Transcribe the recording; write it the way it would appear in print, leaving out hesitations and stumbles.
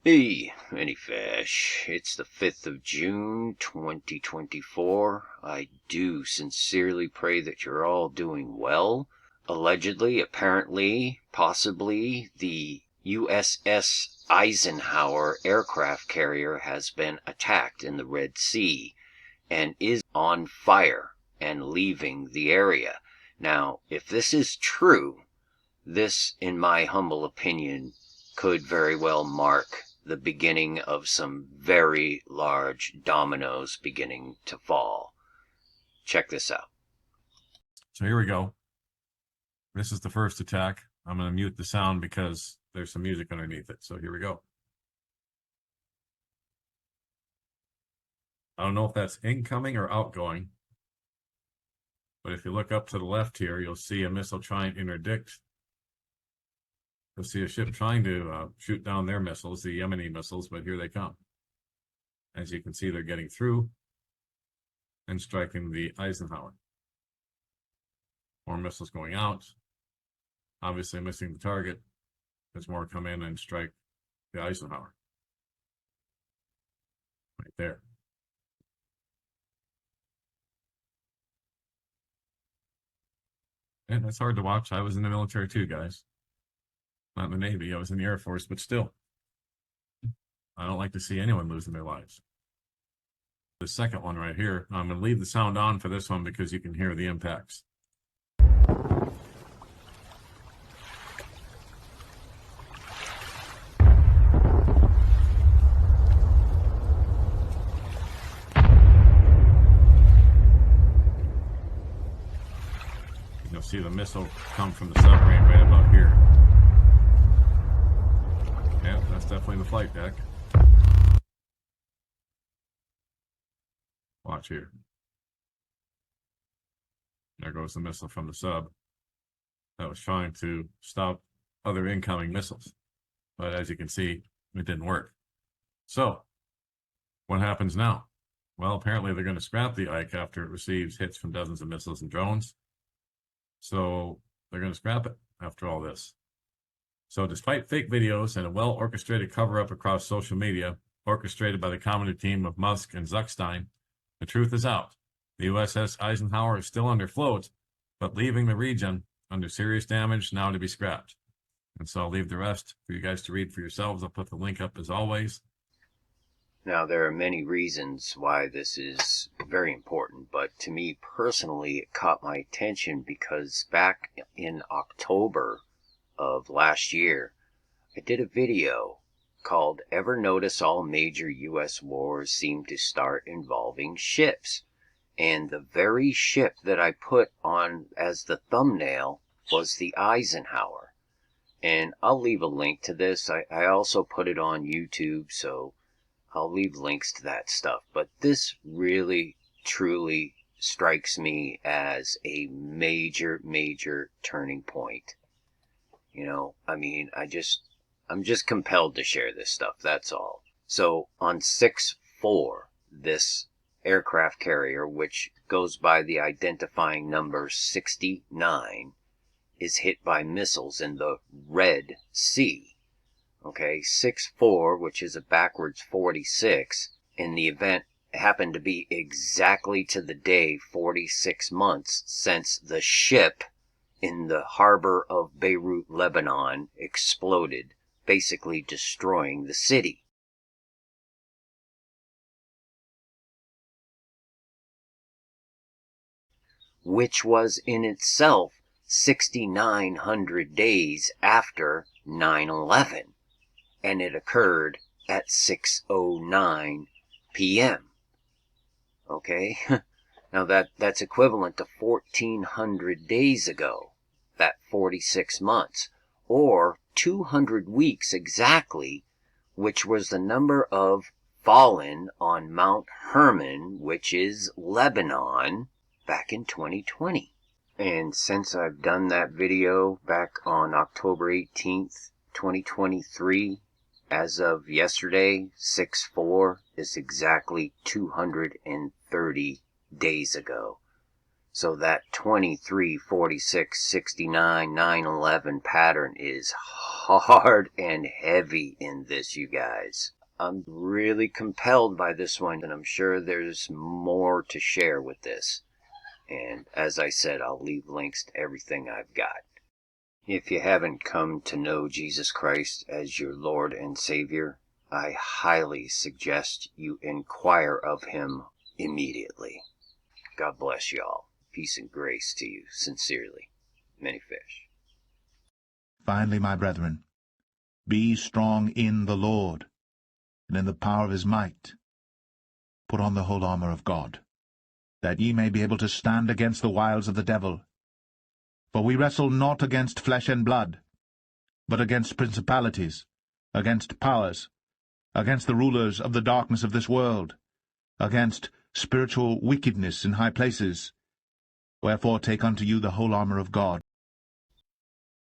Hey, Minifish. It's the 5th of June, 2024. I do sincerely pray that you're all doing well. Allegedly, apparently, possibly, the USS Eisenhower aircraft carrier has been attacked in the Red Sea and is on fire and leaving the area. Now, if this is true, this, in my humble opinion, could very well mark the beginning of some very large dominoes beginning to fall. Check this out. So here we go. This is the first attack. I'm going to mute the sound because there's some music underneath it. So here we go. I don't know if that's incoming or outgoing, but if you look up to the left here, you'll see a missile trying to interdict. You'll see a ship trying to shoot down their missiles, the Yemeni missiles, but here they come. As you can see, they're getting through and striking the Eisenhower. More missiles going out. Obviously missing the target. There's more come in and strike the Eisenhower. Right there. And that's hard to watch. I was in the military too, guys. Not in the Navy. I was in the Air Force, but still. I don't like to see anyone losing their lives. The second one right here, I'm going to leave the sound on for this one because you can hear the impacts. You'll see the missile come from the submarine right about here. Yeah, that's definitely the flight deck. Watch here. There goes the missile from the sub that was trying to stop other incoming missiles. But as you can see, it didn't work. So, what happens now? Well, apparently they're going to scrap the Ike after it receives hits from dozens of missiles and drones. So, they're going to scrap it after all this. So, despite fake videos and a well-orchestrated cover-up across social media, orchestrated by the comedy team of Musk and Zuckstein, the truth is out. The USS Eisenhower is still under float, but leaving the region under serious damage, now to be scrapped. And so I'll leave the rest for you guys to read for yourselves. I'll put the link up as always. Now, there are many reasons why this is very important, but to me personally, it caught my attention because back in October of last year, I did a video called "Ever Notice All Major U.S. Wars Seem to Start Involving Ships?" And the very ship that I put on as the thumbnail was the Eisenhower. And I'll leave a link to this. I also put it on YouTube, so I'll leave links to that stuff. But this really, truly strikes me as a major, major turning point. You know, I mean, I'm just compelled to share this stuff, that's all. So, on 6-4, this aircraft carrier, which goes by the identifying number 69, is hit by missiles in the Red Sea. Okay, 6-4, which is a backwards 46, in the event happened to be exactly to the day 46 months since the ship in the harbor of Beirut, Lebanon, exploded, basically destroying the city. Which was in itself 6,900 days after 9/11, and it occurred at 6:09 p.m. Okay, now that's equivalent to 1,400 days ago, that 46 months, or 200 weeks exactly, which was the number of fallen on Mount Hermon, which is Lebanon, back in 2020. And since I've done that video back on October 18th, 2023, as of yesterday, 6-4 is exactly 230 days ago. So that 23, 46, 69, 9/11 pattern is hard and heavy in this, you guys. I'm really compelled by this one, and I'm sure there's more to share with this. And as I said, I'll leave links to everything I've got. If you haven't come to know Jesus Christ as your Lord and Savior, I highly suggest you inquire of him immediately. God bless you all. Peace and grace to you, sincerely. Many fish. Finally, my brethren, be strong in the Lord, and in the power of his might. Put on the whole armour of God, that ye may be able to stand against the wiles of the devil. For we wrestle not against flesh and blood, but against principalities, against powers, against the rulers of the darkness of this world, against spiritual wickedness in high places. Wherefore take unto you the whole armour of God,